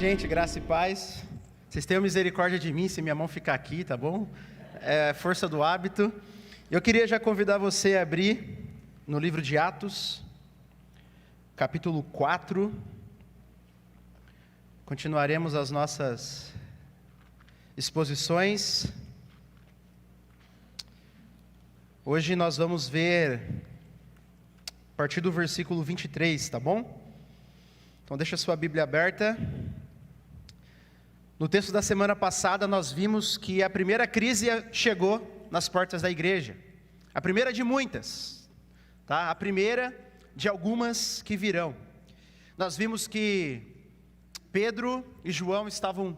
gente, graça e paz. Vocês tenham misericórdia de mim se minha mão ficar aqui, tá bom? É força do hábito. Eu queria já convidar você a abrir no livro de Atos, capítulo 4. Continuaremos as nossas exposições. Hoje nós vamos ver a partir do versículo 23, tá bom? Então deixa a sua Bíblia aberta. No texto da semana passada nós vimos que a primeira crise chegou nas portas da igreja. A primeira de muitas, tá? A primeira de algumas que virão. Nós vimos que Pedro e João estavam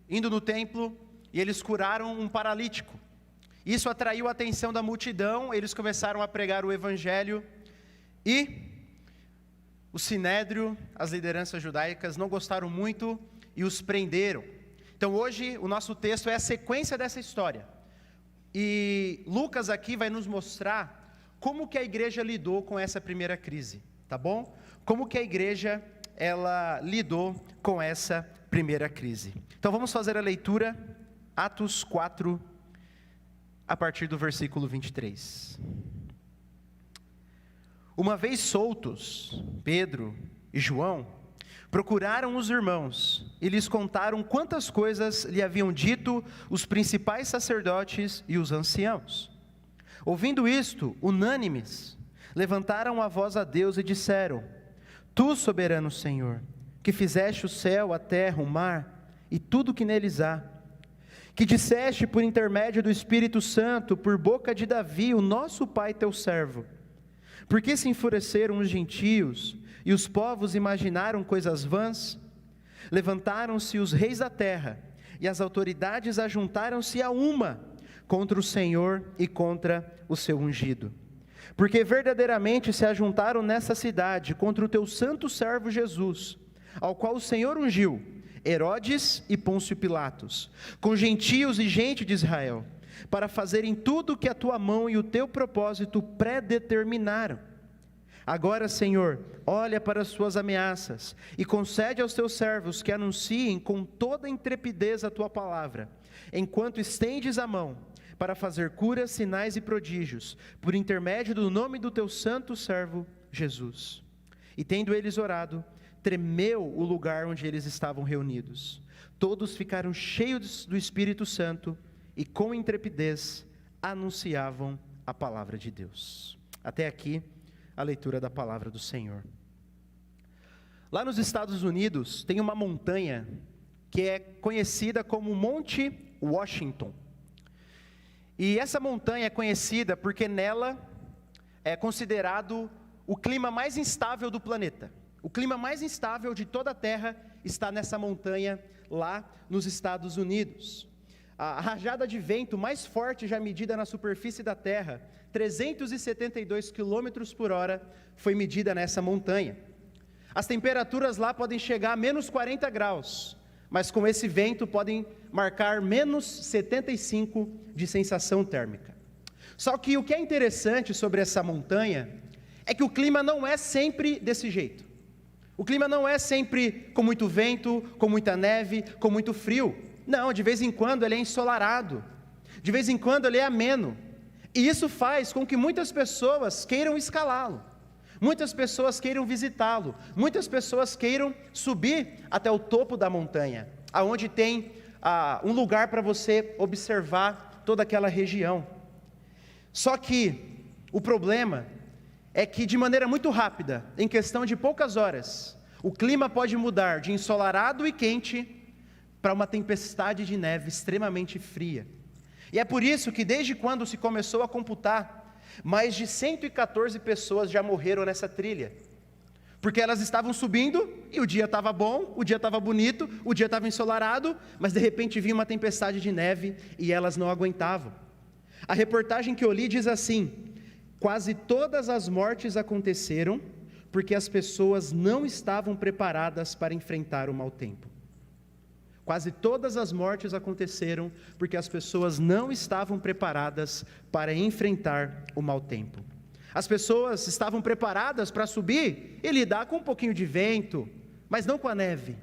indo no templo e eles curaram um paralítico. Isso atraiu a atenção da multidão, eles começaram a pregar o evangelho e o sinédrio, as lideranças judaicas não gostaram muito e os prenderam. Então hoje o nosso texto é a sequência dessa história. E Lucas aqui vai nos mostrar como que a igreja lidou com essa primeira crise, tá bom? Como que a igreja, ela lidou com essa primeira crise. Então vamos fazer a leitura, Atos 4, a partir do versículo 23. Uma vez soltos, Pedro e João procuraram os irmãos e lhes contaram quantas coisas lhe haviam dito os principais sacerdotes e os anciãos. Ouvindo isto, unânimes, levantaram a voz a Deus e disseram: Tu, soberano Senhor, que fizeste o céu, a terra, o mar e tudo que neles há, que disseste por intermédio do Espírito Santo, por boca de Davi, o nosso pai teu servo, por que se enfureceram os gentios e os povos imaginaram coisas vãs? Levantaram-se os reis da terra e as autoridades ajuntaram-se a uma contra o Senhor e contra o seu ungido. Porque verdadeiramente se ajuntaram nessa cidade contra o teu santo servo Jesus, ao qual o Senhor ungiu, Herodes e Pôncio Pilatos, com gentios e gente de Israel, para fazerem tudo o que a tua mão e o teu propósito predeterminaram. Agora, Senhor, olha para as suas ameaças e concede aos teus servos que anunciem com toda intrepidez a tua palavra, enquanto estendes a mão para fazer curas, sinais e prodígios, por intermédio do nome do teu santo servo Jesus. E tendo eles orado, tremeu o lugar onde eles estavam reunidos. Todos ficaram cheios do Espírito Santo e com intrepidez anunciavam a palavra de Deus. Até aqui a leitura da palavra do Senhor. Lá nos Estados Unidos tem uma montanha que é conhecida como Monte Washington. E essa montanha é conhecida porque nela é considerado o clima mais instável do planeta. O clima mais instável de toda a Terra está nessa montanha lá nos Estados Unidos. A rajada de vento mais forte já medida na superfície da Terra, 372 km por hora, foi medida nessa montanha. As temperaturas lá podem chegar a menos 40 graus, mas com esse vento podem marcar menos 75 de sensação térmica. Só que o que é interessante sobre essa montanha é que o clima não é sempre desse jeito. O clima não é sempre com muito vento, com muita neve, com muito frio. Não, de vez em quando ele é ensolarado, de vez em quando ele é ameno, e isso faz com que muitas pessoas queiram escalá-lo, muitas pessoas queiram visitá-lo, muitas pessoas queiram subir até o topo da montanha, aonde tem um lugar para você observar toda aquela região. Só que o problema é que de maneira muito rápida, em questão de poucas horas, o clima pode mudar de ensolarado e quente para uma tempestade de neve extremamente fria. E é por isso que desde quando se começou a computar, mais de 114 pessoas já morreram nessa trilha, porque elas estavam subindo e o dia estava bom, o dia estava bonito, o dia estava ensolarado, mas de repente vinha uma tempestade de neve e elas não aguentavam. A reportagem que eu li diz assim: quase todas as mortes aconteceram porque as pessoas não estavam preparadas para enfrentar o mau tempo. Quase todas as mortes aconteceram porque as pessoas não estavam preparadas para enfrentar o mau tempo. As pessoas estavam preparadas para subir e lidar com um pouquinho de vento, mas não com a neve,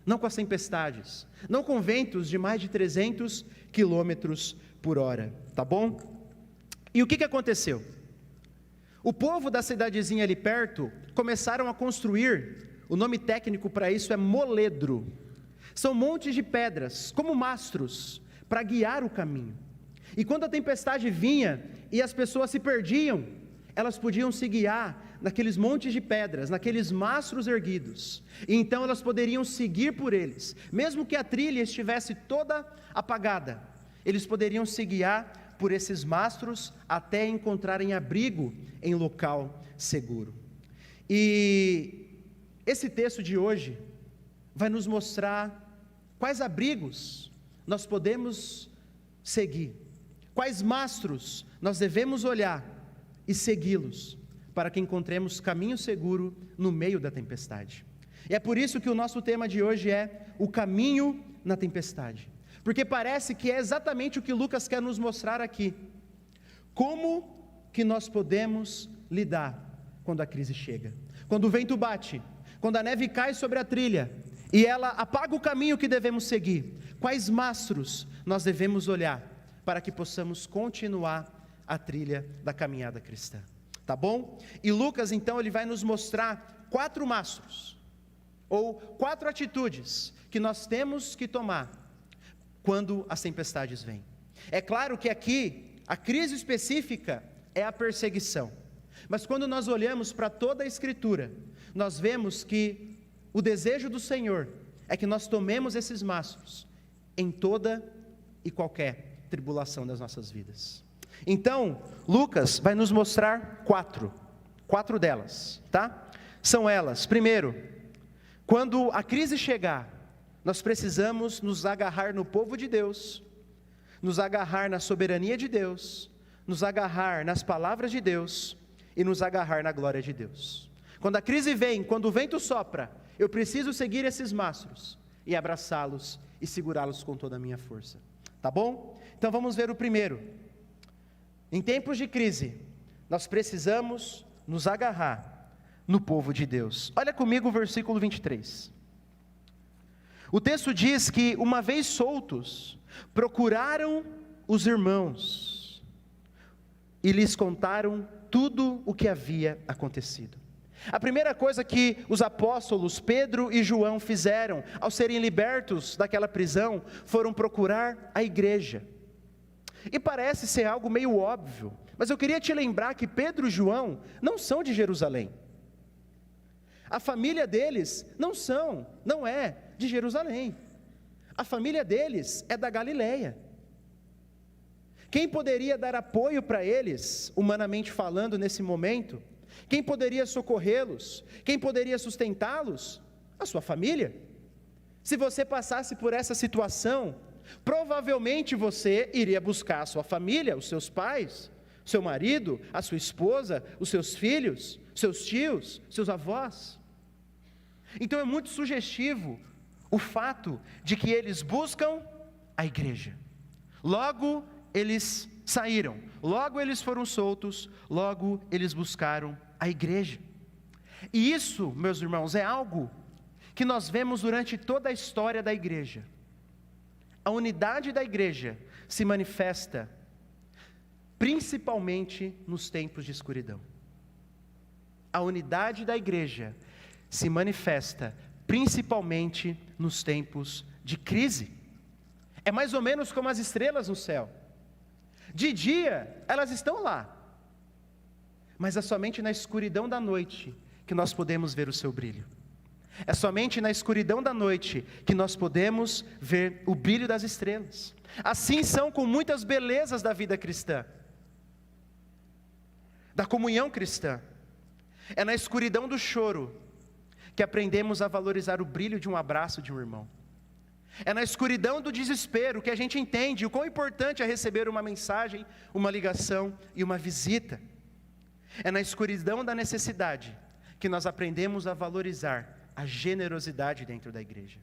não com as tempestades, não com ventos de mais de 300 quilômetros por hora, tá bom? E o que aconteceu? O povo da cidadezinha ali perto começaram a construir, o nome técnico para isso é moledro. São montes de pedras, como mastros, para guiar o caminho. E quando a tempestade vinha e as pessoas se perdiam, elas podiam se guiar naqueles montes de pedras, naqueles mastros erguidos. E então elas poderiam seguir por eles. Mesmo que a trilha estivesse toda apagada, eles poderiam se guiar por esses mastros até encontrarem abrigo em local seguro. E esse texto de hoje vai nos mostrar quais abrigos nós podemos seguir, quais mastros nós devemos olhar e segui-los, para que encontremos caminho seguro no meio da tempestade. E é por isso que o nosso tema de hoje é o caminho na tempestade, porque parece que é exatamente o que Lucas quer nos mostrar aqui. Como que nós podemos lidar quando a crise chega, quando o vento bate, quando a neve cai sobre a trilha e ela apaga o caminho que devemos seguir. Quais mastros nós devemos olhar para que possamos continuar a trilha da caminhada cristã, tá bom? E Lucas então ele vai nos mostrar 4 mastros, ou 4 atitudes que nós temos que tomar quando as tempestades vêm. É claro que aqui a crise específica é a perseguição, mas quando nós olhamos para toda a Escritura, nós vemos que o desejo do Senhor é que nós tomemos esses mastros em toda e qualquer tribulação das nossas vidas. Então, Lucas vai nos mostrar 4 delas, tá? São elas: primeiro, quando a crise chegar, nós precisamos nos agarrar no povo de Deus, nos agarrar na soberania de Deus, nos agarrar nas palavras de Deus e nos agarrar na glória de Deus. Quando a crise vem, quando o vento sopra, eu preciso seguir esses mastros e abraçá-los e segurá-los com toda a minha força, tá bom? Então vamos ver o primeiro. Em tempos de crise, nós precisamos nos agarrar no povo de Deus. Olha comigo o versículo 23. O texto diz que, uma vez soltos, procuraram os irmãos e lhes contaram tudo o que havia acontecido. A primeira coisa que os apóstolos Pedro e João fizeram ao serem libertos daquela prisão foram procurar a igreja. E parece ser algo meio óbvio, mas eu queria te lembrar que Pedro e João não são de Jerusalém. A família deles não é de Jerusalém. A família deles é da Galileia. Quem poderia dar apoio para eles, humanamente falando, nesse momento? Quem poderia socorrê-los? Quem poderia sustentá-los? A sua família. Se você passasse por essa situação, provavelmente você iria buscar a sua família, os seus pais, seu marido, a sua esposa, os seus filhos, seus tios, seus avós. Então é muito sugestivo o fato de que eles buscam a igreja. Logo eles saíram, logo eles foram soltos, logo eles buscaram a igreja. E isso, meus irmãos, é algo que nós vemos durante toda a história da igreja. A unidade da igreja se manifesta principalmente nos tempos de escuridão. A unidade da igreja se manifesta principalmente nos tempos de crise. É mais ou menos como as estrelas no céu. De dia, elas estão lá, mas é somente na escuridão da noite que nós podemos ver o seu brilho. É somente na escuridão da noite que nós podemos ver o brilho das estrelas. Assim são com muitas belezas da vida cristã, da comunhão cristã. É na escuridão do choro que aprendemos a valorizar o brilho de um abraço de um irmão. É na escuridão do desespero que a gente entende o quão importante é receber uma mensagem, uma ligação e uma visita. É na escuridão da necessidade que nós aprendemos a valorizar a generosidade dentro da igreja.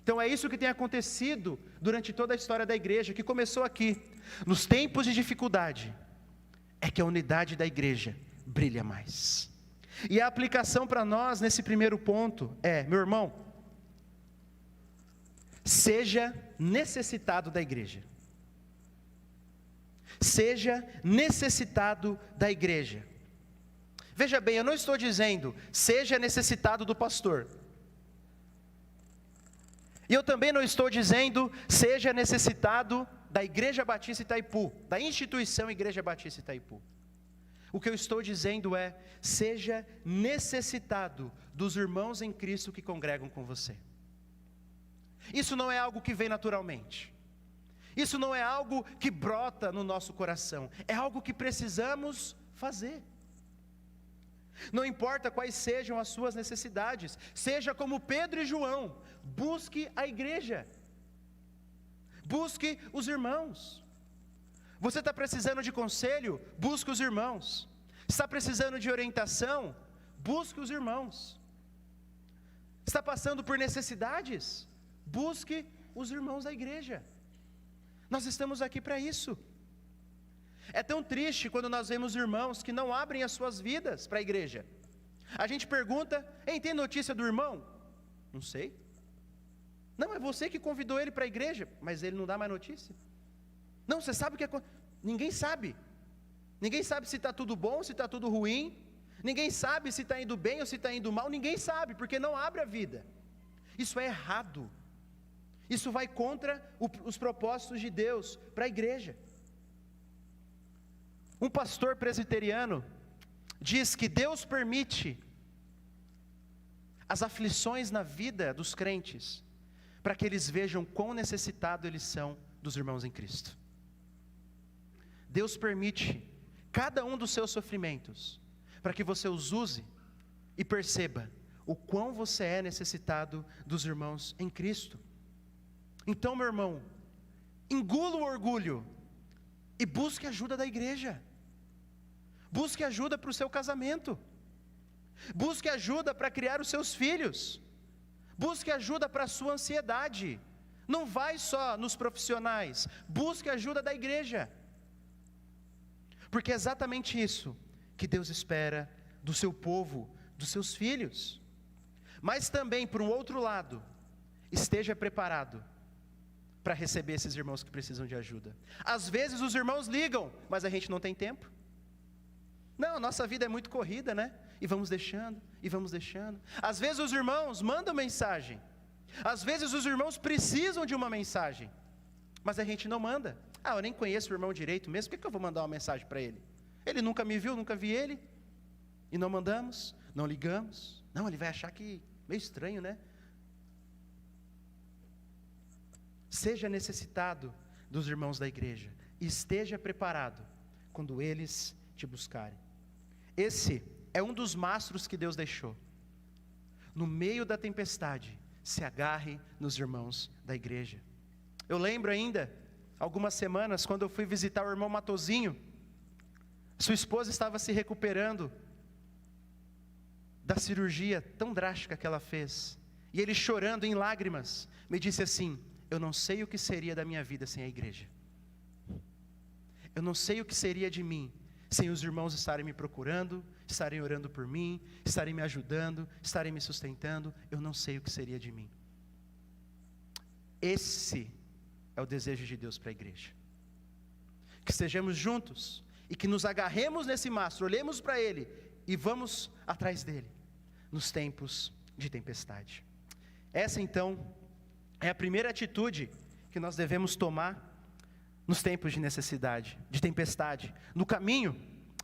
Então é isso que tem acontecido durante toda a história da igreja, que começou aqui. Nos tempos de dificuldade, é que a unidade da igreja brilha mais. E a aplicação para nós nesse primeiro ponto é, meu irmão, seja necessitado da igreja. Seja necessitado da igreja. Veja bem, eu não estou dizendo, seja necessitado do pastor. E eu também não estou dizendo, seja necessitado da Igreja Batista Itaipu, da instituição Igreja Batista Itaipu. O que eu estou dizendo é, seja necessitado dos irmãos em Cristo que congregam com você. Isso não é algo que vem naturalmente. Isso não é algo que brota no nosso coração. É algo que precisamos fazer. Não importa quais sejam as suas necessidades, seja como Pedro e João, busque a igreja, busque os irmãos. Você está precisando de conselho? Busque os irmãos. Está precisando de orientação? Busque os irmãos. Está passando por necessidades? Busque os irmãos da igreja. Nós estamos aqui para isso. É tão triste quando nós vemos irmãos que não abrem as suas vidas para a igreja. A gente pergunta, tem notícia do irmão? Não sei. Não, é você que convidou ele para a igreja, mas ele não dá mais notícia. Não, você sabe o que é... Ninguém sabe. Ninguém sabe se está tudo bom, se está tudo ruim. Ninguém sabe se está indo bem ou se está indo mal. Ninguém sabe, porque não abre a vida. Isso é errado. Isso vai contra os propósitos de Deus para a igreja. Um pastor presbiteriano diz que Deus permite as aflições na vida dos crentes, para que eles vejam quão necessitados eles são dos irmãos em Cristo. Deus permite cada um dos seus sofrimentos, para que você os use e perceba o quão você é necessitado dos irmãos em Cristo. Então, meu irmão, engula o orgulho e busque ajuda da igreja. Busque ajuda para o seu casamento. Busque ajuda para criar os seus filhos. Busque ajuda para a sua ansiedade. Não vai só nos profissionais. Busque ajuda da igreja. Porque é exatamente isso que Deus espera do seu povo, dos seus filhos. Mas também, por um outro lado, esteja preparado para receber esses irmãos que precisam de ajuda. Às vezes os irmãos ligam, mas a gente não tem tempo. Não, nossa vida é muito corrida, né? E vamos deixando, e vamos deixando. Às vezes os irmãos mandam mensagem. Às vezes os irmãos precisam de uma mensagem, mas a gente não manda. Eu nem conheço o irmão direito mesmo, por que eu vou mandar uma mensagem para ele? Ele nunca me viu, nunca vi ele. E não mandamos, não ligamos. Não, ele vai achar que meio estranho, né? Seja necessitado dos irmãos da igreja. E esteja preparado quando eles te buscarem. Esse é um dos mastros que Deus deixou. No meio da tempestade, se agarre nos irmãos da igreja. Eu lembro ainda, algumas semanas, quando eu fui visitar o irmão Matozinho, sua esposa estava se recuperando da cirurgia tão drástica que ela fez, e ele chorando em lágrimas, me disse assim: eu não sei o que seria da minha vida sem a igreja. Eu não sei o que seria de mim sem os irmãos estarem me procurando, estarem orando por mim, estarem me ajudando, estarem me sustentando. Eu não sei o que seria de mim. Esse é o desejo de Deus para a igreja. Que estejamos juntos e que nos agarremos nesse mastro, olhemos para ele e vamos atrás dele nos tempos de tempestade. Essa então é a primeira atitude que nós devemos tomar nos tempos de necessidade, de tempestade, no caminho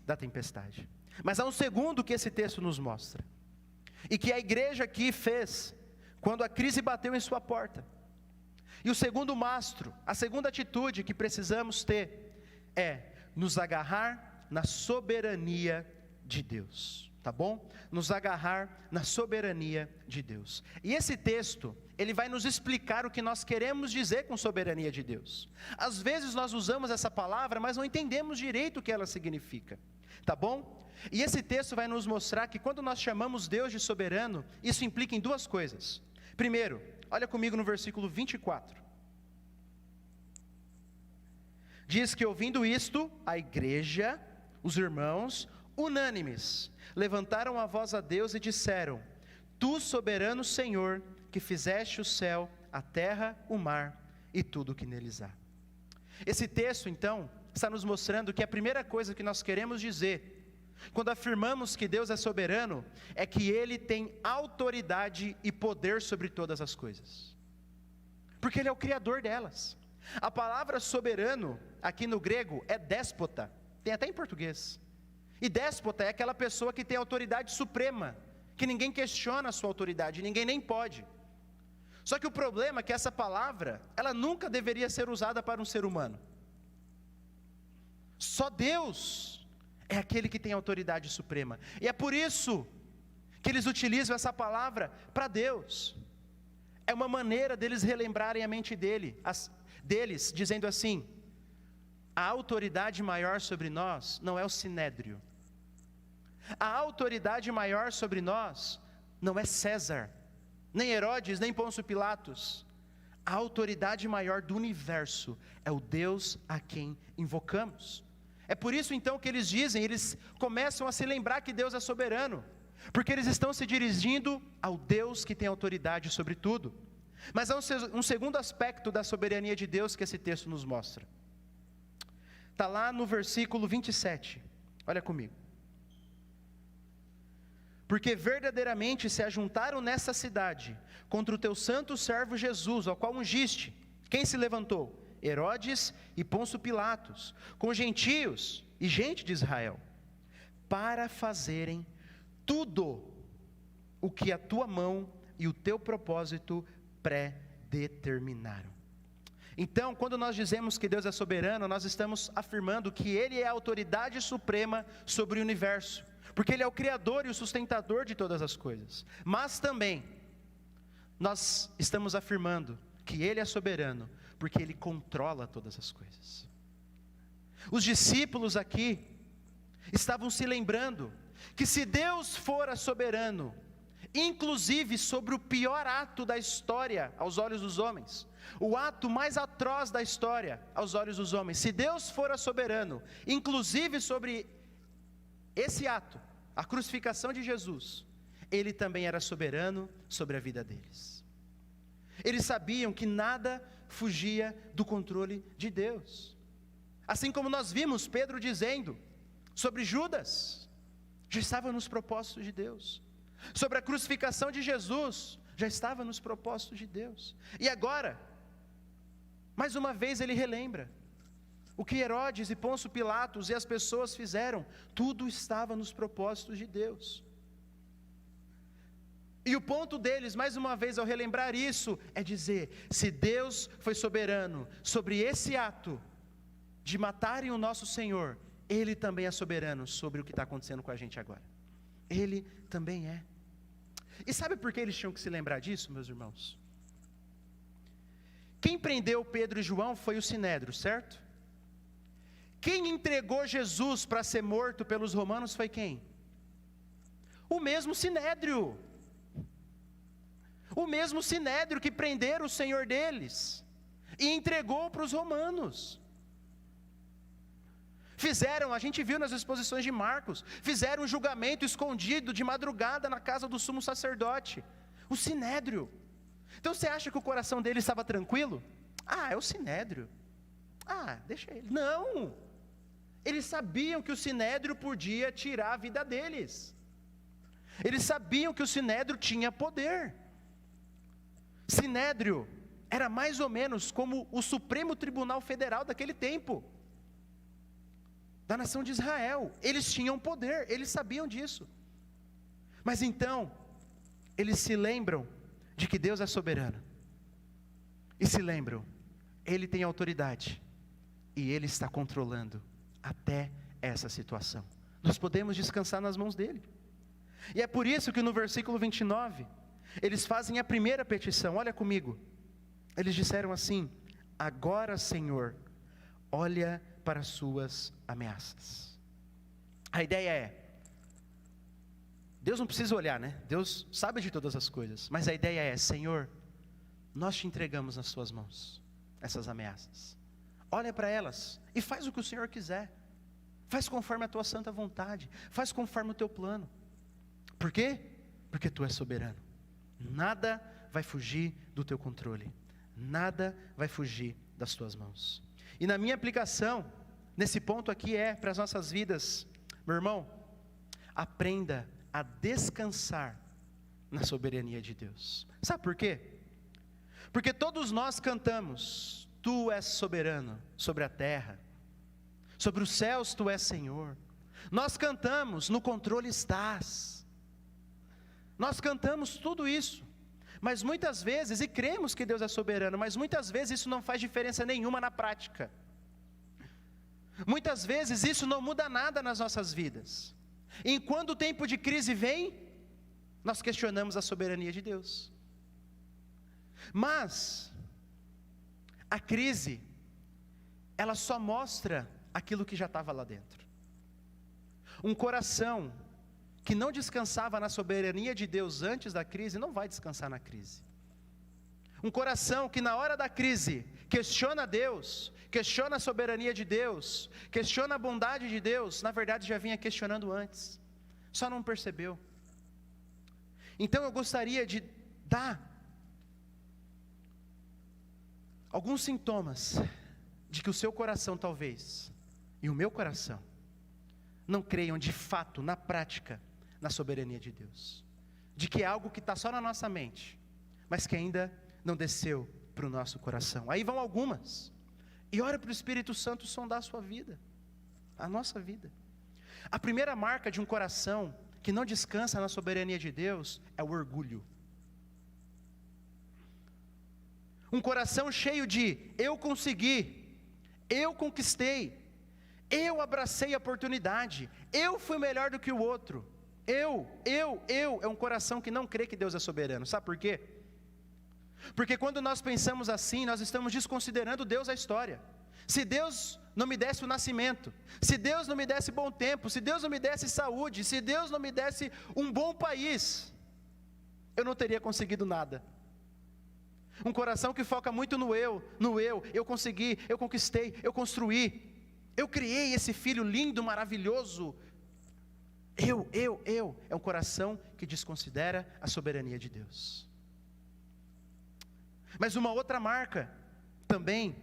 da tempestade. Mas há um segundo que esse texto nos mostra, e que a igreja aqui fez quando a crise bateu em sua porta. E o segundo mastro, a segunda atitude que precisamos ter é nos agarrar na soberania de Deus. Tá bom? Nos agarrar na soberania de Deus. E esse texto, ele vai nos explicar o que nós queremos dizer com soberania de Deus. Às vezes nós usamos essa palavra, mas não entendemos direito o que ela significa. Tá bom? E esse texto vai nos mostrar que quando nós chamamos Deus de soberano, isso implica em duas coisas. Primeiro, olha comigo no versículo 24. Diz que ouvindo isto, a igreja, os irmãos, unânimes, levantaram a voz a Deus e disseram: Tu, soberano Senhor, que fizeste o céu, a terra, o mar e tudo o que neles há. Esse texto, então, está nos mostrando que a primeira coisa que nós queremos dizer, quando afirmamos que Deus é soberano, é que Ele tem autoridade e poder sobre todas as coisas, porque Ele é o Criador delas. A palavra soberano, aqui no grego, é déspota, tem até em português, e déspota é aquela pessoa que tem autoridade suprema, que ninguém questiona a sua autoridade, ninguém nem pode. Só que o problema é que essa palavra, ela nunca deveria ser usada para um ser humano. Só Deus é aquele que tem autoridade suprema, e é por isso que eles utilizam essa palavra para Deus. É uma maneira deles relembrarem a mente deles, dizendo assim: a autoridade maior sobre nós não é o sinédrio, a autoridade maior sobre nós não é César, nem Herodes, nem Pôncio Pilatos. A autoridade maior do universo é o Deus a quem invocamos. É por isso então que eles começam a se lembrar que Deus é soberano, porque eles estão se dirigindo ao Deus que tem autoridade sobre tudo. Mas há um segundo aspecto da soberania de Deus que esse texto nos mostra. Está lá no versículo 27, olha comigo. Porque verdadeiramente se ajuntaram nessa cidade contra o teu santo servo Jesus, ao qual ungiste. Quem se levantou? Herodes e Pôncio Pilatos, com gentios e gente de Israel, para fazerem tudo o que a tua mão e o teu propósito predeterminaram. Então, quando nós dizemos que Deus é soberano, nós estamos afirmando que Ele é a autoridade suprema sobre o universo, porque Ele é o Criador e o sustentador de todas as coisas. Mas também, nós estamos afirmando que Ele é soberano, porque Ele controla todas as coisas. Os discípulos aqui estavam se lembrando que se Deus fora soberano, inclusive sobre o pior ato da história aos olhos dos homens, o ato mais atroz da história aos olhos dos homens, se Deus fora soberano, inclusive sobre esse ato, a crucificação de Jesus, Ele também era soberano sobre a vida deles. Eles sabiam que nada fugia do controle de Deus. Assim como nós vimos Pedro dizendo sobre Judas, já estava nos propósitos de Deus. Sobre a crucificação de Jesus, já estava nos propósitos de Deus. E agora, mais uma vez ele relembra o que Herodes e Pôncio Pilatos e as pessoas fizeram, tudo estava nos propósitos de Deus. E o ponto deles, mais uma vez, ao relembrar isso, é dizer: se Deus foi soberano sobre esse ato de matarem o nosso Senhor, Ele também é soberano sobre o que está acontecendo com a gente agora. Ele também é. E sabe por que eles tinham que se lembrar disso, meus irmãos? Quem prendeu Pedro e João foi o Sinédrio, certo? Quem entregou Jesus para ser morto pelos romanos foi quem? O mesmo Sinédrio. O mesmo Sinédrio que prenderam o Senhor deles e entregou para os romanos. Fizeram, a gente viu nas exposições de Marcos, fizeram um julgamento escondido de madrugada na casa do sumo sacerdote, o Sinédrio. Então você acha que o coração dele estava tranquilo? Ah, é o Sinédrio. Ah, deixa ele. Não! Eles sabiam que o Sinédrio podia tirar a vida deles. Eles sabiam que o Sinédrio tinha poder. Sinédrio era mais ou menos como o Supremo Tribunal Federal daquele tempo, da nação de Israel. Eles tinham poder, eles sabiam disso. Mas então, eles se lembram de que Deus é soberano. E se lembram, Ele tem autoridade. E Ele está controlando até essa situação. Nós podemos descansar nas mãos dEle. E é por isso que no versículo 29, eles fazem a primeira petição, olha comigo. Eles disseram assim: agora, Senhor, olha para as suas ameaças. A ideia é, Deus não precisa olhar, né? Deus sabe de todas as coisas. Mas a ideia é: Senhor, nós te entregamos nas suas mãos essas ameaças. Olha para elas e faz o que o Senhor quiser. Faz conforme a tua santa vontade. Faz conforme o teu plano. Por quê? Porque tu és soberano. Nada vai fugir do teu controle. nada vai fugir das tuas mãos. E na minha aplicação, nesse ponto aqui para as nossas vidas, meu irmão, aprenda a descansar na soberania de Deus. Sabe por quê? Porque todos nós cantamos: Tu és soberano sobre a terra, sobre os céus Tu és Senhor. Nós cantamos: No controle estás. Nós cantamos tudo isso, mas muitas vezes, e cremos que Deus é soberano, mas muitas vezes isso não faz diferença nenhuma na prática. Muitas vezes isso não muda nada nas nossas vidas. E quando o tempo de crise vem, nós questionamos a soberania de Deus. Mas a crise, ela só mostra aquilo que já estava lá dentro. Um coração que não descansava na soberania de Deus antes da crise, não vai descansar na crise. Um coração que na hora da crise questiona Deus, questiona a soberania de Deus, questiona a bondade de Deus, na verdade já vinha questionando antes, só não percebeu. Então eu gostaria de dar alguns sintomas de que o seu coração talvez, e o meu coração, não creiam de fato, na prática, na soberania de Deus. De que é algo que está só na nossa mente, mas que ainda não desceu para o nosso coração. Aí vão algumas. E ora para o Espírito Santo sondar a sua vida, a nossa vida. A primeira marca de um coração que não descansa na soberania de Deus é o orgulho. Um coração cheio de eu consegui, eu conquistei, eu abracei a oportunidade, eu fui melhor do que o outro, é um coração que não crê que Deus é soberano. Sabe por quê? Porque quando nós pensamos assim, nós estamos desconsiderando Deus a história. Se Deus não me desse o nascimento, se Deus não me desse bom tempo, se Deus não me desse saúde, se Deus não me desse um bom país, eu não teria conseguido nada. Um coração que foca muito no eu consegui, eu conquistei, eu construí, eu criei esse filho lindo, maravilhoso. É um coração que desconsidera a soberania de Deus. Mas uma outra marca também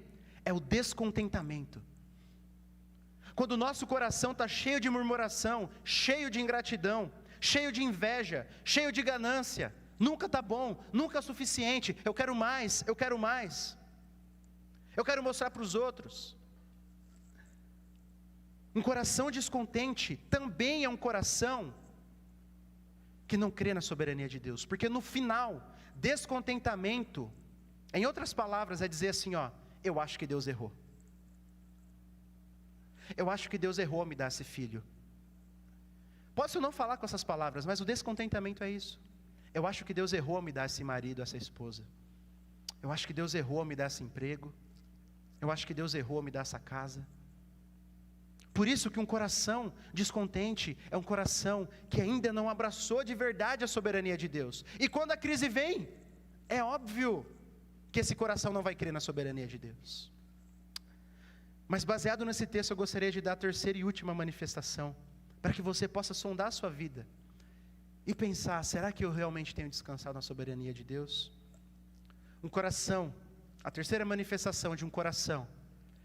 é o descontentamento. Quando o nosso coração está cheio de murmuração, cheio de ingratidão, cheio de inveja, cheio de ganância, nunca está bom, nunca é suficiente, eu quero mais, eu quero mostrar para os outros. Um coração descontente também é um coração que não crê na soberania de Deus, porque no final, descontentamento, em outras palavras, é dizer assim, eu acho que Deus errou. Eu acho que Deus errou ao me dar esse filho. Posso não falar com essas palavras, mas o descontentamento é isso. Eu acho que Deus errou ao me dar esse marido, essa esposa. Eu acho que Deus errou ao me dar esse emprego. Eu acho que Deus errou ao me dar essa casa. Por isso que um coração descontente é um coração que ainda não abraçou de verdade a soberania de Deus. E quando a crise vem, é óbvio que esse coração não vai crer na soberania de Deus. Mas baseado nesse texto, eu gostaria de dar a terceira e última manifestação, para que você possa sondar a sua vida e pensar, será que eu realmente tenho descansado na soberania de Deus? Um coração, a terceira manifestação de um coração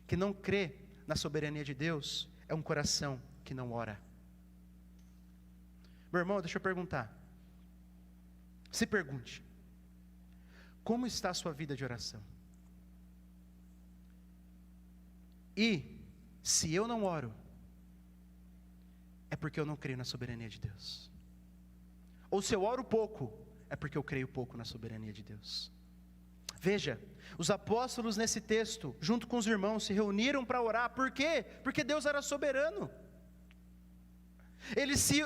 que não crê na soberania de Deus, é um coração que não ora. Meu irmão, deixa eu perguntar. Se pergunte, como está a sua vida de oração? E, se eu não oro, é porque eu não creio na soberania de Deus. Ou se eu oro pouco, é porque eu creio pouco na soberania de Deus. Veja, os apóstolos nesse texto, junto com os irmãos, se reuniram para orar. Por quê? Porque Deus era soberano. Eles se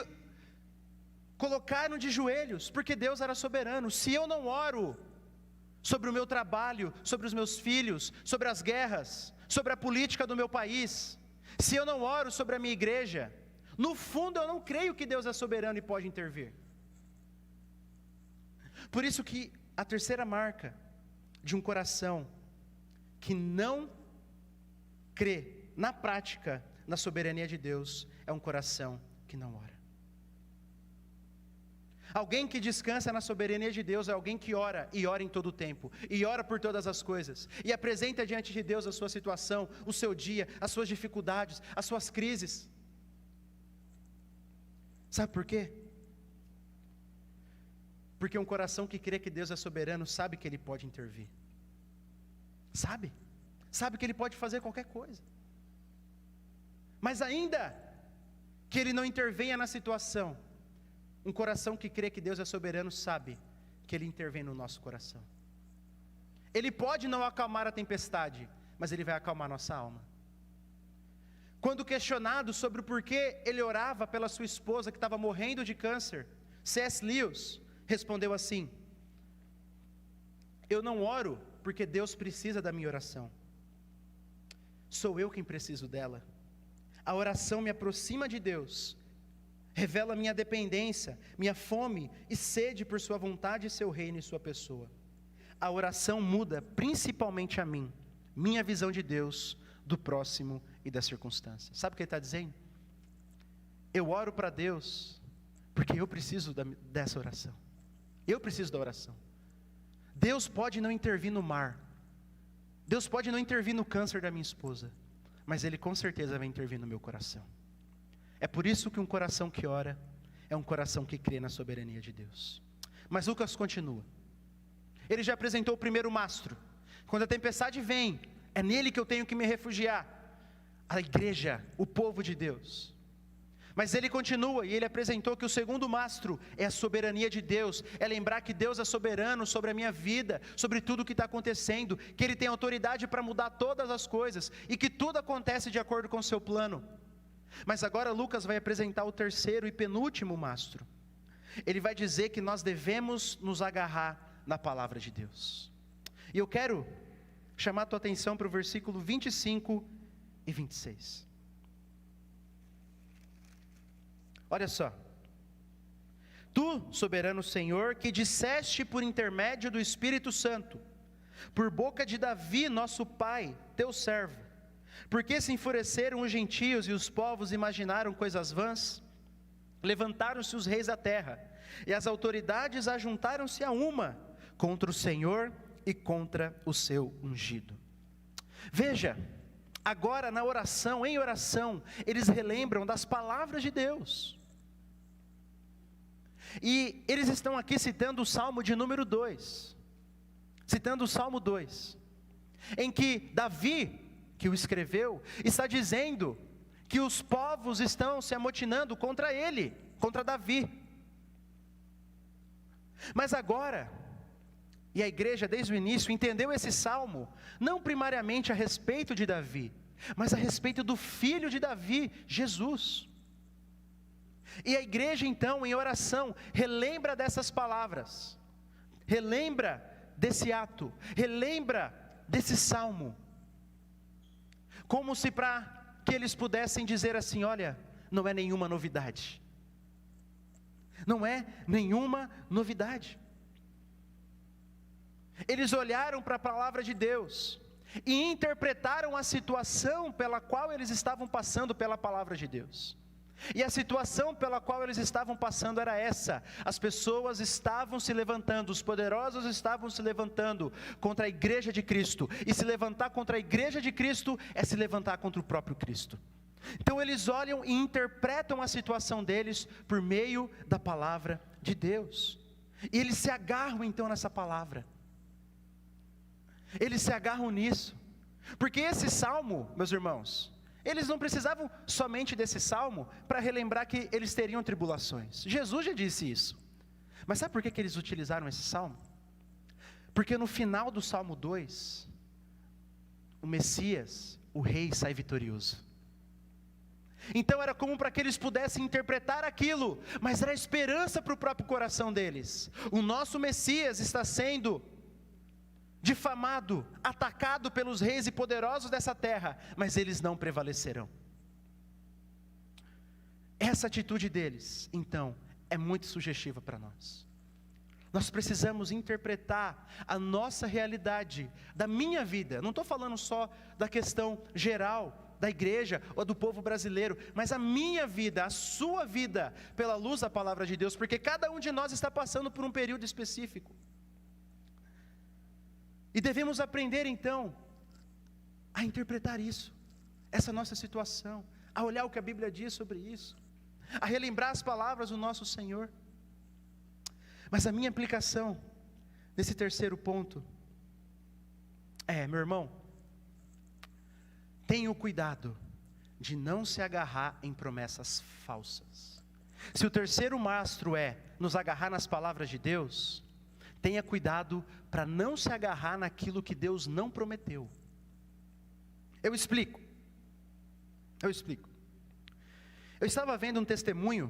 colocaram de joelhos, porque Deus era soberano. Se eu não oro sobre o meu trabalho, sobre os meus filhos, sobre as guerras, sobre a política do meu país, se eu não oro sobre a minha igreja, no fundo eu não creio que Deus é soberano e pode intervir. Por isso que a terceira marca de um coração que não crê na prática na soberania de Deus é um coração que não ora. Alguém que descansa na soberania de Deus é alguém que ora, e ora em todo o tempo, e ora por todas as coisas, e apresenta diante de Deus a sua situação, o seu dia, as suas dificuldades, as suas crises. Sabe por quê? Porque um coração que crê que Deus é soberano sabe que Ele pode intervir. Sabe que Ele pode fazer qualquer coisa. Mas ainda que Ele não intervenha na situação, um coração que crê que Deus é soberano sabe que Ele intervém no nosso coração. Ele pode não acalmar a tempestade, mas Ele vai acalmar nossa alma. Quando questionado sobre o porquê ele orava pela sua esposa que estava morrendo de câncer, C.S. Lewis respondeu assim: eu não oro porque Deus precisa da minha oração. Sou eu quem preciso dela. A oração me aproxima de Deus, revela minha dependência, minha fome e sede por sua vontade, seu reino e sua pessoa. A oração muda principalmente a mim, minha visão de Deus, do próximo e das circunstâncias. Sabe o que ele está dizendo? Eu oro para Deus porque eu preciso dessa oração. Eu preciso da oração. Deus pode não intervir no mar, Deus pode não intervir no câncer da minha esposa, mas Ele com certeza vai intervir no meu coração. É por isso que um coração que ora é um coração que crê na soberania de Deus. Mas Lucas continua. Ele já apresentou o primeiro mastro. Quando a tempestade vem, é nele que eu tenho que me refugiar. A igreja, o povo de Deus. Mas ele continua e ele apresentou que o segundo mastro é a soberania de Deus. É lembrar que Deus é soberano sobre a minha vida, sobre tudo o que está acontecendo, que Ele tem autoridade para mudar todas as coisas e que tudo acontece de acordo com o seu plano. Mas agora Lucas vai apresentar o terceiro e penúltimo mastro. Ele vai dizer que nós devemos nos agarrar na palavra de Deus. E eu quero chamar a tua atenção para o versículo 25 e 26. Olha só. Tu, soberano Senhor, que disseste por intermédio do Espírito Santo, por boca de Davi, nosso pai, teu servo, porque se enfureceram os gentios e os povos imaginaram coisas vãs? Levantaram-se os reis da terra, e as autoridades ajuntaram-se a uma, contra o Senhor e contra o seu ungido. Veja, agora na oração, em oração, eles relembram das palavras de Deus. E eles estão aqui citando o Salmo de número 2. Citando o Salmo 2. Em que Davi, que o escreveu, está dizendo que os povos estão se amotinando contra ele, contra Davi. Mas agora, e a igreja desde o início entendeu esse salmo, não primariamente a respeito de Davi, mas a respeito do filho de Davi, Jesus. E a igreja então, em oração, relembra dessas palavras, relembra desse ato, relembra desse salmo, como se para que eles pudessem dizer assim: olha, não é nenhuma novidade, não é nenhuma novidade. Eles olharam para a palavra de Deus e interpretaram a situação pela qual eles estavam passando pela palavra de Deus. E a situação pela qual eles estavam passando era essa: as pessoas estavam se levantando, os poderosos estavam se levantando contra a igreja de Cristo, e se levantar contra a igreja de Cristo é se levantar contra o próprio Cristo. Então eles olham e interpretam a situação deles por meio da palavra de Deus, e eles se agarram então nessa palavra, eles se agarram nisso, porque esse salmo, meus irmãos, eles não precisavam somente desse salmo para relembrar que eles teriam tribulações. Jesus já disse isso. Mas sabe por que eles utilizaram esse salmo? Porque no final do Salmo 2, o Messias, o rei, sai vitorioso. Então era como para que eles pudessem interpretar aquilo, mas era esperança para o próprio coração deles. O nosso Messias está sendo difamado, atacado pelos reis e poderosos dessa terra, mas eles não prevalecerão. Essa atitude deles, então, é muito sugestiva para nós. Nós precisamos interpretar a nossa realidade, da minha vida. Não estou falando só da questão geral da igreja ou do povo brasileiro, mas a minha vida, a sua vida, pela luz da palavra de Deus, porque cada um de nós está passando por um período específico. E devemos aprender então a interpretar isso, essa nossa situação, a olhar o que a Bíblia diz sobre isso, a relembrar as palavras do nosso Senhor. Mas a minha aplicação nesse terceiro ponto meu irmão, tenha o cuidado de não se agarrar em promessas falsas. Se o terceiro mastro é nos agarrar nas palavras de Deus, tenha cuidado para não se agarrar naquilo que Deus não prometeu. Eu explico. Eu estava vendo um testemunho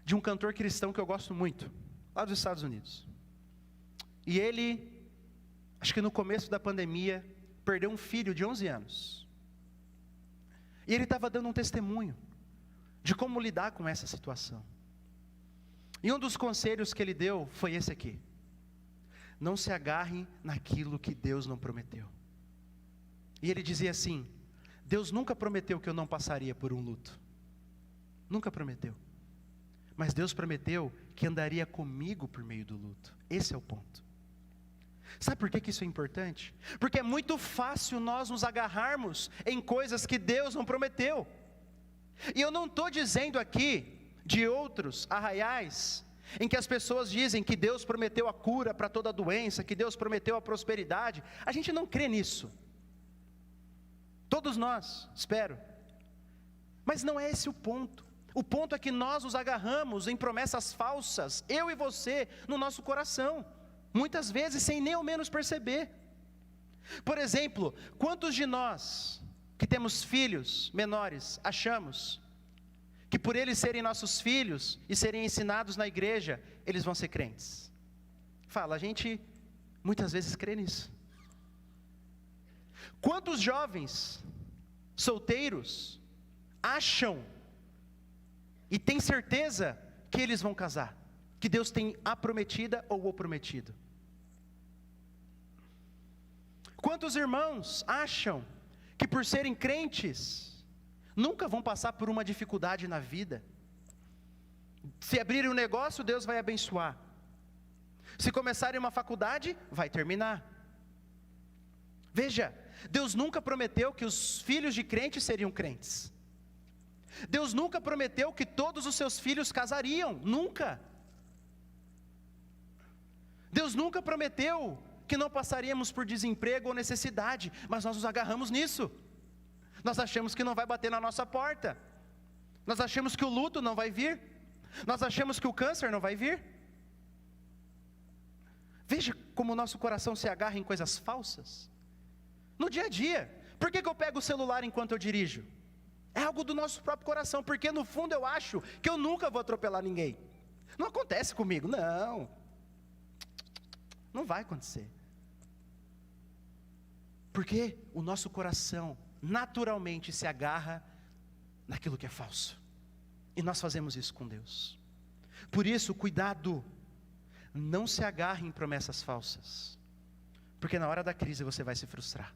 de um cantor cristão que eu gosto muito, lá dos Estados Unidos. E ele, acho que no começo da pandemia, perdeu um filho de 11 anos. E ele estava dando um testemunho de como lidar com essa situação. E um dos conselhos que ele deu foi esse aqui: não se agarre naquilo que Deus não prometeu. E ele dizia assim: Deus nunca prometeu que eu não passaria por um luto. Nunca prometeu. Mas Deus prometeu que andaria comigo por meio do luto. Esse é o ponto. Sabe por que isso é importante? Porque é muito fácil nós nos agarrarmos em coisas que Deus não prometeu. E eu não estou dizendo aqui de outros arraiais, em que as pessoas dizem que Deus prometeu a cura para toda doença, que Deus prometeu a prosperidade. A gente não crê nisso. Todos nós, espero. Mas não é esse o ponto. O ponto é que nós nos agarramos em promessas falsas, eu e você, no nosso coração. Muitas vezes sem nem ao menos perceber. Por exemplo, quantos de nós que temos filhos menores achamos que por eles serem nossos filhos e serem ensinados na igreja, eles vão ser crentes? Fala, a gente muitas vezes crê nisso. Quantos jovens solteiros acham e têm certeza que eles vão casar, que Deus tem a prometida ou o prometido? Quantos irmãos acham que por serem crentes, nunca vão passar por uma dificuldade na vida? Se abrirem um negócio, Deus vai abençoar. Se começarem uma faculdade, vai terminar. Veja, Deus nunca prometeu que os filhos de crentes seriam crentes. Deus nunca prometeu que todos os seus filhos casariam, nunca. Deus nunca prometeu que não passaríamos por desemprego ou necessidade, mas nós nos agarramos nisso. Nós achamos que não vai bater na nossa porta. Nós achamos que o luto não vai vir. Nós achamos que o câncer não vai vir. Veja como o nosso coração se agarra em coisas falsas. No dia a dia, por que eu pego o celular enquanto eu dirijo? É algo do nosso próprio coração, porque no fundo eu acho que eu nunca vou atropelar ninguém. Não acontece comigo, não vai acontecer. Porque o nosso coração naturalmente se agarra naquilo que é falso. E nós fazemos isso com Deus. Por isso, cuidado, não se agarre em promessas falsas. Porque na hora da crise você vai se frustrar.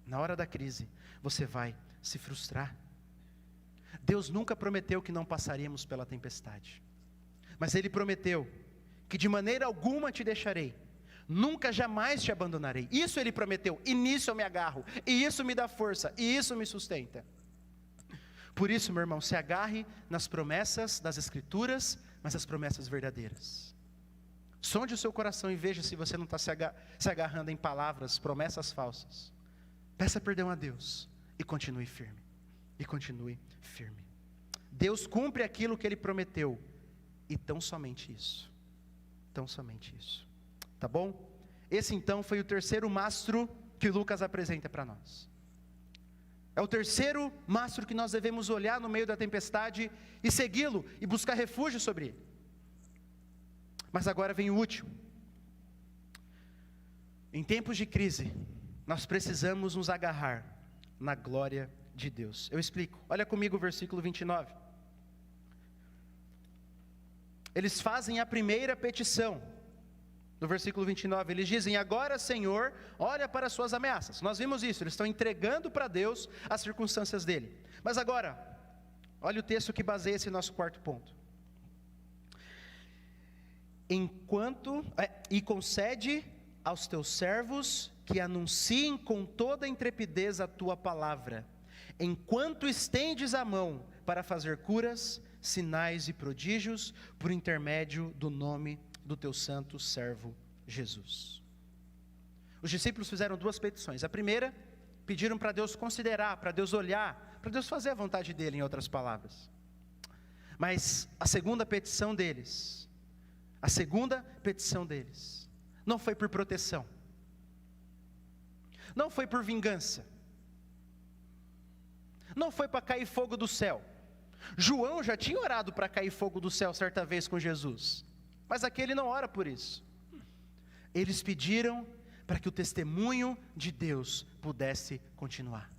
Na hora da crise você vai se frustrar. Deus nunca prometeu que não passaríamos pela tempestade. Mas Ele prometeu que de maneira alguma te deixarei. Nunca jamais te abandonarei. Isso Ele prometeu, e nisso eu me agarro, e isso me dá força, e isso me sustenta. Por isso, meu irmão, se agarre nas promessas das Escrituras, mas as promessas verdadeiras. Sonde o seu coração e veja se você não está se agarrando em palavras, promessas falsas. Peça perdão a Deus, e continue firme, Deus cumpre aquilo que Ele prometeu, e tão somente isso, tá bom? Esse então foi o terceiro mastro que Lucas apresenta para nós. É o terceiro mastro que nós devemos olhar no meio da tempestade e segui-lo e buscar refúgio sobre ele. Mas agora vem o último. Em tempos de crise, nós precisamos nos agarrar na glória de Deus. Eu explico. Olha comigo o versículo 29. Eles fazem a primeira petição. No versículo 29, eles dizem: agora, Senhor, olha para as suas ameaças. Nós vimos isso, eles estão entregando para Deus as circunstâncias dele. Mas agora, olha o texto que baseia esse nosso quarto ponto. E concede aos teus servos que anunciem com toda intrepidez a tua palavra, enquanto estendes a mão para fazer curas, sinais e prodígios, por intermédio do nome do teu santo servo Jesus. Os discípulos fizeram duas petições. A primeira, pediram para Deus considerar, para Deus olhar, para Deus fazer a vontade dele, em outras palavras. Mas a segunda petição deles, não foi por proteção, não foi por vingança, não foi para cair fogo do céu. João já tinha orado para cair fogo do céu certa vez com Jesus, mas aquele não ora por isso. Eles pediram para que o testemunho de Deus pudesse continuar.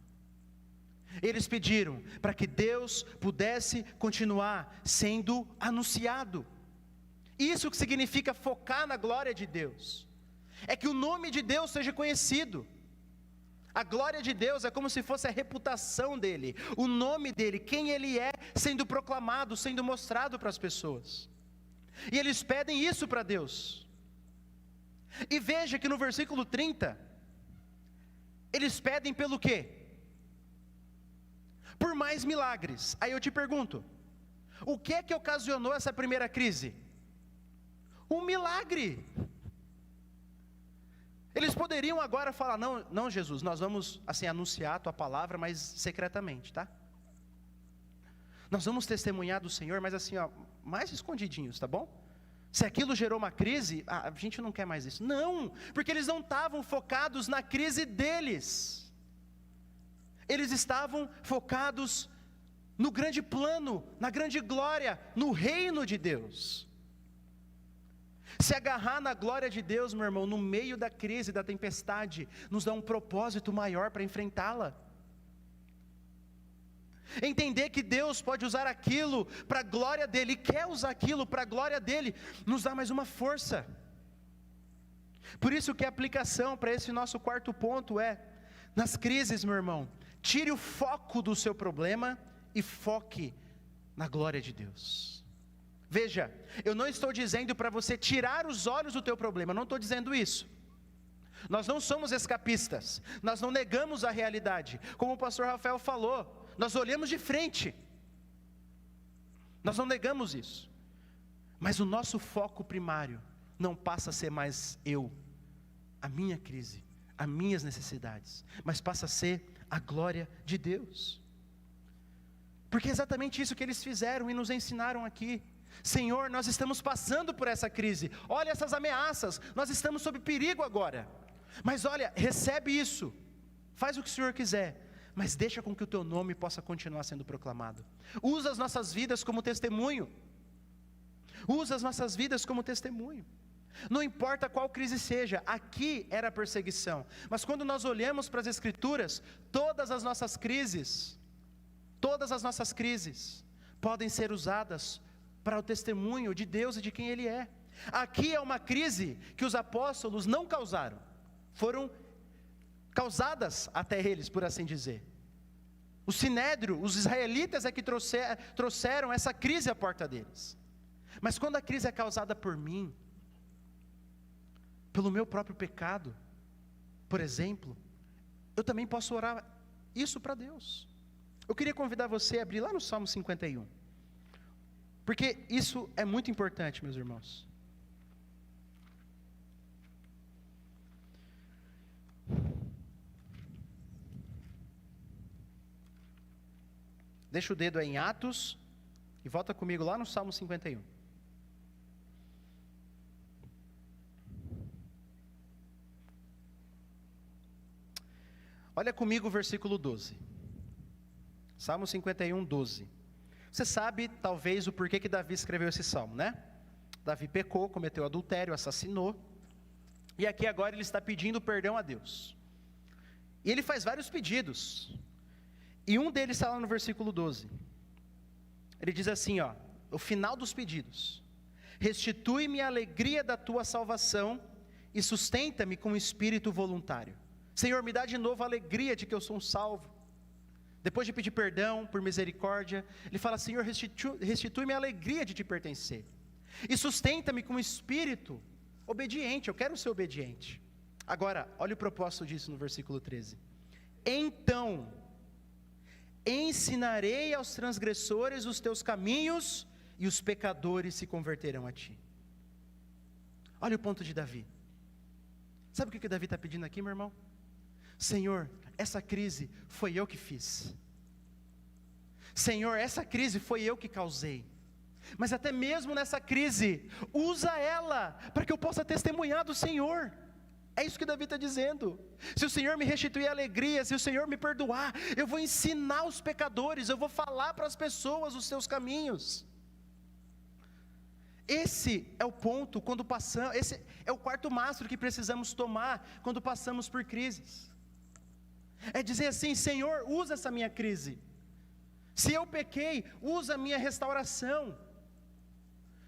Eles pediram para que Deus pudesse continuar sendo anunciado. Isso que significa focar na glória de Deus, é que o nome de Deus seja conhecido. A glória de Deus é como se fosse a reputação dele, o nome dele, quem ele é, sendo proclamado, sendo mostrado para as pessoas. E eles pedem isso para Deus. E veja que no versículo 30, eles pedem pelo quê? Por mais milagres. Aí eu te pergunto, o que é que ocasionou essa primeira crise? Um milagre. Eles poderiam agora falar: não Jesus, nós vamos assim anunciar a tua palavra, mas secretamente, tá? Nós vamos testemunhar do Senhor, mas assim, mais escondidinhos, tá bom? Se aquilo gerou uma crise, a gente não quer mais isso. Não, porque eles não estavam focados na crise deles. Eles estavam focados no grande plano, na grande glória, no reino de Deus. Se agarrar na glória de Deus, meu irmão, no meio da crise, da tempestade, nos dá um propósito maior para enfrentá-la. Entender que Deus pode usar aquilo para a glória dEle, e quer usar aquilo para a glória dEle, nos dá mais uma força. Por isso que a aplicação para esse nosso quarto ponto é: nas crises, meu irmão, tire o foco do seu problema e foque na glória de Deus. Veja, eu não estou dizendo para você tirar os olhos do teu problema, não estou dizendo isso. Nós não somos escapistas, nós não negamos a realidade, como o pastor Rafael falou, nós olhamos de frente, nós não negamos isso, mas o nosso foco primário não passa a ser mais a minha crise, as minhas necessidades, mas passa a ser a glória de Deus, porque é exatamente isso que eles fizeram e nos ensinaram aqui. Senhor, nós estamos passando por essa crise, olha essas ameaças, nós estamos sob perigo agora, mas olha, recebe isso, faz o que o Senhor quiser, mas deixa com que o teu nome possa continuar sendo proclamado. Usa as nossas vidas como testemunho. Usa as nossas vidas como testemunho. Não importa qual crise seja, aqui era a perseguição, mas quando nós olhamos para as Escrituras, todas as nossas crises podem ser usadas para o testemunho de Deus e de quem Ele é. Aqui é uma crise que os apóstolos não causaram, foram causadas até eles, por assim dizer. O sinédrio, os israelitas é que trouxeram essa crise à porta deles. Mas quando a crise é causada por mim, pelo meu próprio pecado, por exemplo, eu também posso orar isso para Deus. Eu queria convidar você a abrir lá no Salmo 51, porque isso é muito importante, meus irmãos. Deixa o dedo aí em Atos e volta comigo lá no Salmo 51. Olha comigo o versículo 12. Salmo 51, 12. Você sabe, talvez, o porquê que Davi escreveu esse salmo, né? Davi pecou, cometeu adultério, assassinou. E aqui agora ele está pedindo perdão a Deus. E ele faz vários pedidos. E um deles está lá no versículo 12. Ele diz assim, o final dos pedidos: restitui-me a alegria da tua salvação e sustenta-me com um espírito voluntário. Senhor, me dá de novo a alegria de que eu sou um salvo. Depois de pedir perdão por misericórdia, ele fala: Senhor, restitui-me a alegria de te pertencer. E sustenta-me com um espírito obediente, eu quero ser obediente. Agora, olha o propósito disso no versículo 13. Então, ensinarei aos transgressores os teus caminhos, e os pecadores se converterão a ti. Olha o ponto de Davi. Sabe o que Davi está pedindo aqui, meu irmão? Senhor, essa crise foi eu que fiz. Senhor, essa crise foi eu que causei. Mas até mesmo nessa crise, usa ela para que eu possa testemunhar do Senhor. É isso que Davi está dizendo. Se o Senhor me restituir a alegria, se o Senhor me perdoar, eu vou ensinar os pecadores, eu vou falar para as pessoas os seus caminhos. Esse é o ponto quando passamos, esse é o quarto mastro que precisamos tomar quando passamos por crises. É dizer assim: Senhor, usa essa minha crise. Se eu pequei, usa a minha restauração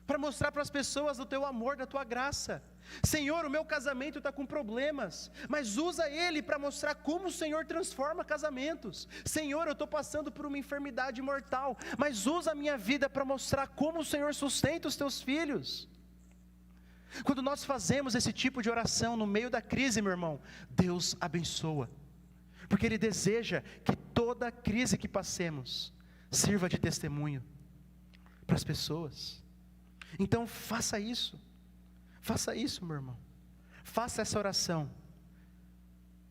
para mostrar para as pessoas o teu amor, da tua graça. Senhor, o meu casamento está com problemas, mas usa ele para mostrar como o Senhor transforma casamentos. Senhor, eu estou passando por uma enfermidade mortal, mas usa a minha vida para mostrar como o Senhor sustenta os teus filhos. Quando nós fazemos esse tipo de oração no meio da crise, meu irmão, Deus abençoa, porque Ele deseja que toda crise que passemos sirva de testemunho para as pessoas. Então faça isso, meu irmão, faça essa oração,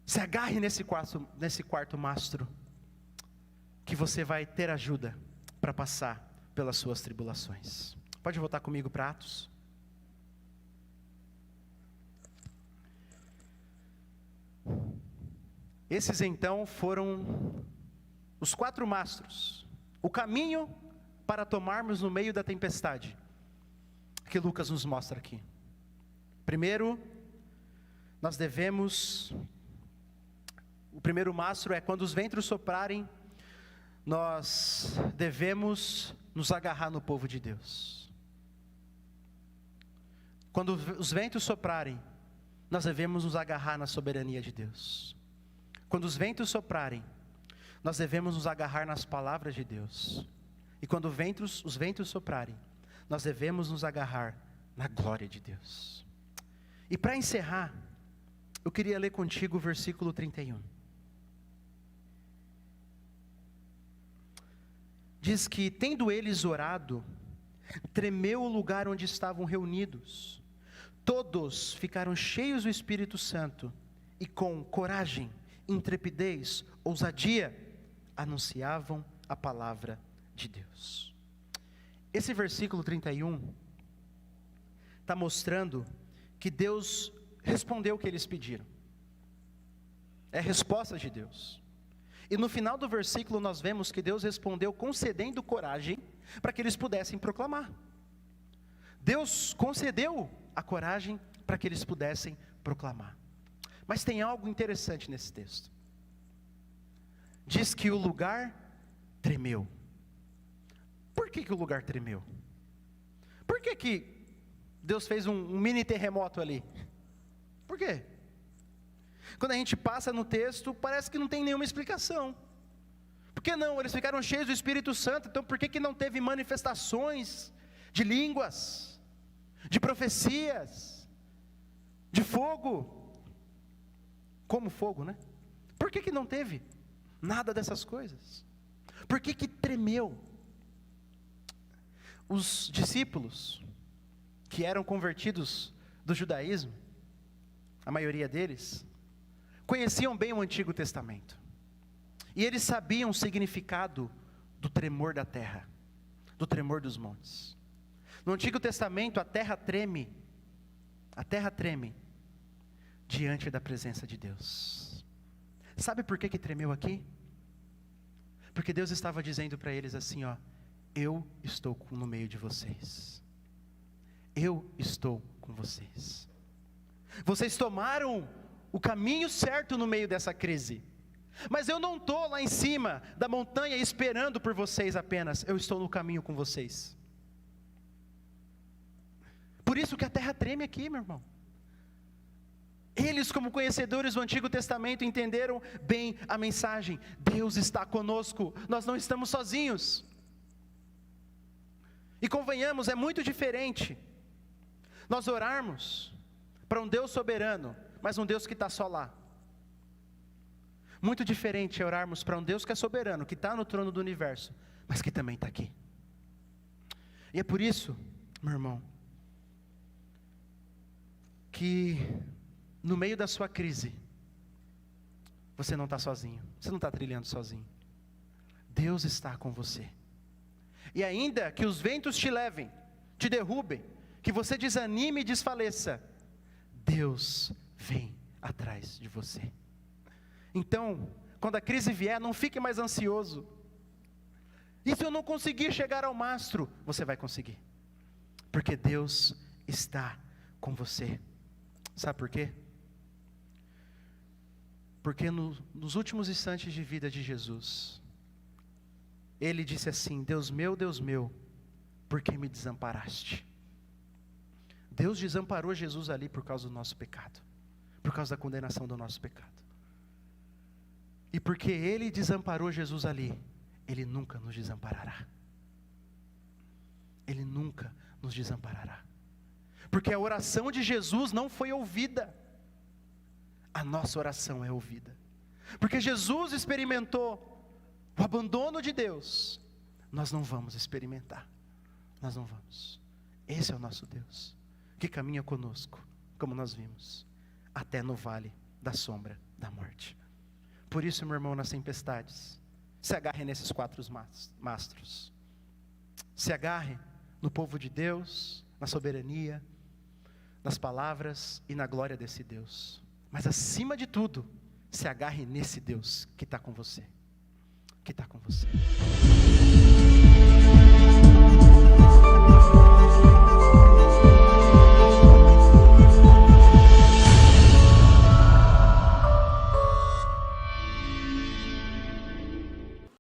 se agarre nesse quarto mastro, que você vai ter ajuda para passar pelas suas tribulações. Pode voltar comigo para Atos. Esses então foram os 4 mastros, o caminho para tomarmos no meio da tempestade, que Lucas nos mostra aqui. Primeiro, o primeiro mastro é: quando os ventos soprarem, nós devemos nos agarrar no povo de Deus. Quando os ventos soprarem, nós devemos nos agarrar na soberania de Deus. Quando os ventos soprarem, nós devemos nos agarrar nas palavras de Deus. E quando os ventos soprarem, nós devemos nos agarrar na glória de Deus. E para encerrar, eu queria ler contigo o versículo 31. Diz que, tendo eles orado, tremeu o lugar onde estavam reunidos. Todos ficaram cheios do Espírito Santo e com coragem, intrepidez, ousadia, anunciavam a palavra de Deus. Esse versículo 31 está mostrando que Deus respondeu o que eles pediram. É a resposta de Deus. E no final do versículo nós vemos que Deus respondeu concedendo coragem para que eles pudessem proclamar. Deus concedeu a coragem para que eles pudessem proclamar. Mas tem algo interessante nesse texto. Diz que o lugar tremeu. Por que o lugar tremeu? Por que Deus fez um mini terremoto ali? Por quê? Quando a gente passa no texto, parece que não tem nenhuma explicação. Por que não? Eles ficaram cheios do Espírito Santo, então por que não teve manifestações de línguas, de profecias, de fogo? Como fogo, né? Por que não teve nada dessas coisas? Por que tremeu? Os discípulos que eram convertidos do judaísmo, a maioria deles, conheciam bem o Antigo Testamento. E eles sabiam o significado do tremor da terra, do tremor dos montes. No Antigo Testamento a terra treme diante da presença de Deus. Sabe por que tremeu aqui? Porque Deus estava dizendo para eles assim, ó: eu estou no meio de vocês. Eu estou com vocês. Vocês tomaram o caminho certo no meio dessa crise. Mas eu não estou lá em cima da montanha esperando por vocês apenas. Eu estou no caminho com vocês. Por isso que a terra treme aqui, meu irmão. Eles, como conhecedores do Antigo Testamento, entenderam bem a mensagem: Deus está conosco, nós não estamos sozinhos. E convenhamos, é muito diferente nós orarmos para um Deus soberano, mas um Deus que está só lá. Muito diferente é orarmos para um Deus que é soberano, que está no trono do universo, mas que também está aqui. E é por isso, meu irmão, que no meio da sua crise, você não está sozinho, você não está trilhando sozinho. Deus está com você. E ainda que os ventos te levem, te derrubem, que você desanime e desfaleça, Deus vem atrás de você. Então, quando a crise vier, não fique mais ansioso. E se eu não conseguir chegar ao mastro? Você vai conseguir, porque Deus está com você. Sabe por quê? Porque nos últimos instantes de vida de Jesus, Ele disse assim: Deus meu, por que me desamparaste? Deus desamparou Jesus ali por causa do nosso pecado, por causa da condenação do nosso pecado. E porque Ele desamparou Jesus ali, Ele nunca nos desamparará. Ele nunca nos desamparará. Porque a oração de Jesus não foi ouvida, a nossa oração é ouvida. Porque Jesus experimentou o abandono de Deus, nós não vamos experimentar. Nós não vamos. Esse é o nosso Deus, que caminha conosco, como nós vimos, até no vale da sombra da morte. Por isso, meu irmão, nas tempestades, se agarre nesses 4 mastros. Se agarre no povo de Deus, na soberania, nas palavras e na glória desse Deus. Mas acima de tudo, se agarre nesse Deus que está com você. Que está com você.